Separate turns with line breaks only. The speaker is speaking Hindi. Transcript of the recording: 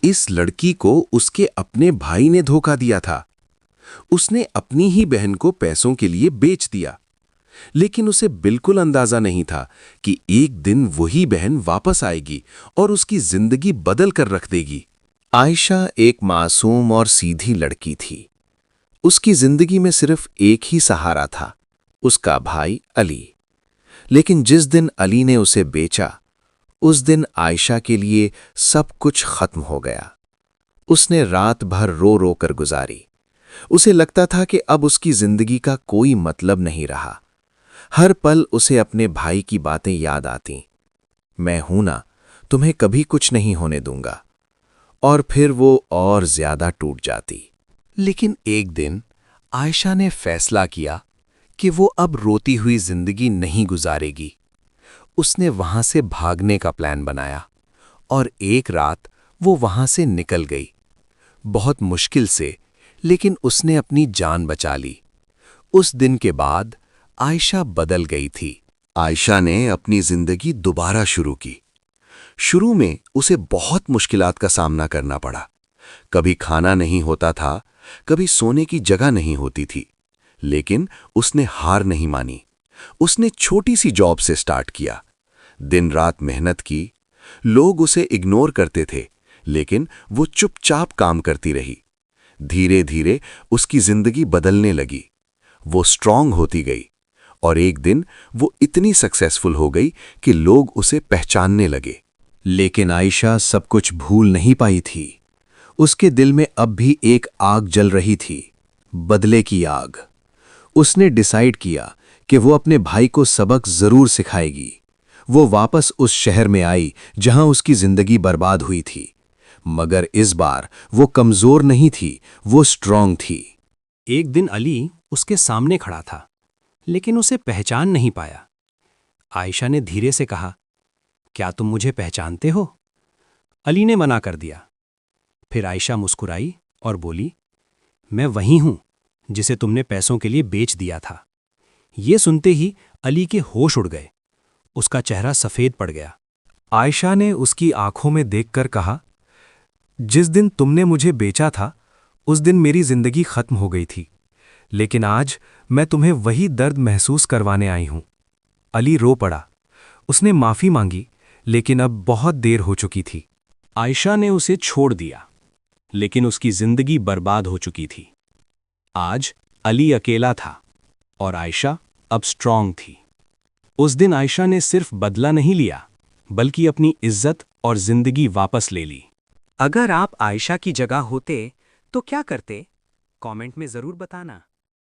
इस लड़की को उसके अपने भाई ने धोखा दिया था। उसने अपनी ही बहन को पैसों के लिए बेच दिया, लेकिन उसे बिल्कुल अंदाजा नहीं था कि एक दिन वही बहन वापस आएगी और उसकी जिंदगी बदल कर रख देगी। आयशा एक मासूम और सीधी लड़की थी। उसकी जिंदगी में सिर्फ एक ही सहारा था, उसका भाई अली। लेकिन जिस दिन अली ने उसे बेचा, उस दिन आयशा के लिए सब कुछ खत्म हो गया। उसने रात भर रो रो कर गुजारी। उसे लगता था कि अब उसकी जिंदगी का कोई मतलब नहीं रहा। हर पल उसे अपने भाई की बातें याद आती। मैं हूं ना, तुम्हें कभी कुछ नहीं होने दूंगा। और फिर वो और ज्यादा टूट जाती। लेकिन एक दिन आयशा ने फैसला किया कि वो अब रोती हुई जिंदगी नहीं गुजारेगी। उसने वहां से भागने का प्लान बनाया और एक रात वो वहां से निकल गई। बहुत मुश्किल से, लेकिन उसने अपनी जान बचा ली। उस दिन के बाद आयशा बदल गई थी। आयशा ने अपनी जिंदगी दोबारा शुरू की। शुरू में उसे बहुत मुश्किलात का सामना करना पड़ा। कभी खाना नहीं होता था, कभी सोने की जगह नहीं होती थी। लेकिन उसने हार नहीं मानी। उसने छोटी सी जॉब से स्टार्ट किया, दिन रात मेहनत की। लोग उसे इग्नोर करते थे, लेकिन वो चुपचाप काम करती रही। धीरे धीरे उसकी जिंदगी बदलने लगी। वो स्ट्रांग होती गई और एक दिन वो इतनी सक्सेसफुल हो गई कि लोग उसे पहचानने लगे। लेकिन आयशा सब कुछ भूल नहीं पाई थी। उसके दिल में अब भी एक आग जल रही थी, बदले की आग। उसने डिसाइड किया कि वो अपने भाई को सबक जरूर सिखाएगी। वो वापस उस शहर में आई जहां उसकी जिंदगी बर्बाद हुई थी। मगर इस बार वो कमजोर नहीं थी, वो स्ट्रांग थी।
एक दिन अली उसके सामने खड़ा था, लेकिन उसे पहचान नहीं पाया। आयशा ने धीरे से कहा, क्या तुम मुझे पहचानते हो? अली ने मना कर दिया। फिर आयशा मुस्कुराई और बोली, मैं वही हूं जिसे तुमने पैसों के लिए बेच दिया था। ये सुनते ही अली के होश उड़ गए। उसका चेहरा सफेद पड़ गया। आयशा ने उसकी आंखों में देखकर कहा, जिस दिन तुमने मुझे बेचा था, उस दिन मेरी जिंदगी खत्म हो गई थी, लेकिन आज मैं तुम्हें वही दर्द महसूस करवाने आई हूं। अली रो पड़ा। उसने माफी मांगी, लेकिन अब बहुत देर हो चुकी थी। आयशा ने उसे छोड़ दिया, लेकिन उसकी जिंदगी बर्बाद हो चुकी थी। आज अली अकेला था और आयशा अब स्ट्रांग थी। उस दिन आयशा ने सिर्फ बदला नहीं लिया, बल्कि अपनी इज्जत और जिंदगी वापस ले ली।
अगर आप आयशा की जगह होते तो क्या करते? कमेंट में जरूर बताना।